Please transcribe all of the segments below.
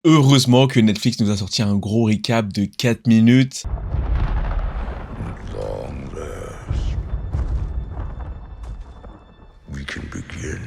Heureusement que Netflix nous a sorti un gros recap de 4 minutes. At long last, we can begin.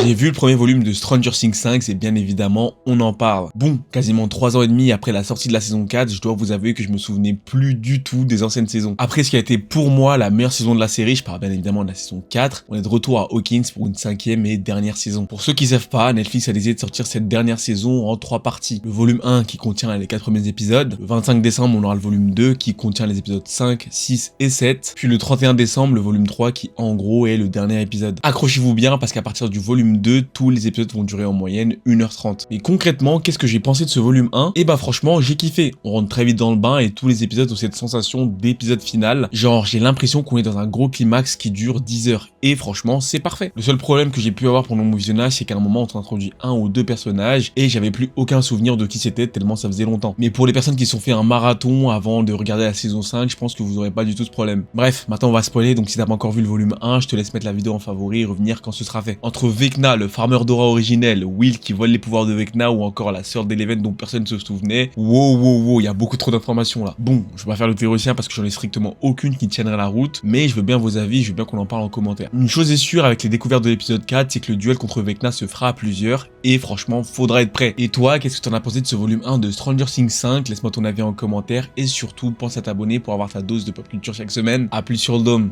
J'ai vu le premier volume de Stranger Things 5, et bien évidemment, on en parle. Bon, quasiment 3 ans et demi après la sortie de la saison 4, je dois vous avouer que je me souvenais plus du tout des anciennes saisons. Après ce qui a été pour moi la meilleure saison de la série, je parle bien évidemment de la saison 4, on est de retour à Hawkins pour une 5e et dernière saison. Pour ceux qui savent pas, Netflix a décidé de sortir cette dernière saison en 3 parties. Le volume 1 qui contient les 4 premiers épisodes, le 25 décembre on aura le volume 2 qui contient les épisodes 5, 6 et 7, puis le 31 décembre le volume 3 qui en gros est le dernier épisode. Accrochez-vous bien parce qu'à partir du volume 2, tous les épisodes vont durer en moyenne 1h30. Et concrètement, qu'est-ce que j'ai pensé de ce volume 1? Et bah franchement, j'ai kiffé. On rentre très vite dans le bain et tous les épisodes ont cette sensation d'épisode final. Genre, j'ai l'impression qu'on est dans un gros climax qui dure 10 heures. Et franchement, c'est parfait. Le seul problème que j'ai pu avoir pendant mon visionnage, c'est qu'à un moment, on t'introduit un ou deux personnages et j'avais plus aucun souvenir de qui c'était tellement ça faisait longtemps. Mais pour les personnes qui se sont fait un marathon avant de regarder la saison 5, je pense que vous aurez pas du tout ce problème. Bref, maintenant on va spoiler, donc si t'as pas encore vu le volume 1, je te laisse mettre la vidéo en favori et revenir quand ce sera fait. Entre Vecna, le farmer Dora originel, Will qui vole les pouvoirs de Vecna ou encore la sœur d'Eleven dont personne ne se souvenait, wow, il y a beaucoup trop d'informations là. Bon, je vais pas faire le théoricien parce que j'en ai strictement aucune qui tiendrait la route, mais je veux bien vos avis, je veux bien qu'on en parle en commentaire. Une chose est sûre avec les découvertes de l'épisode 4, c'est que le duel contre Vecna se fera à plusieurs, et franchement, faudra être prêt. Et toi, qu'est-ce que t'en as pensé de ce volume 1 de Stranger Things 5? Laisse-moi ton avis en commentaire, et surtout, pense à t'abonner pour avoir ta dose de pop culture chaque semaine. À plus sur le dôme.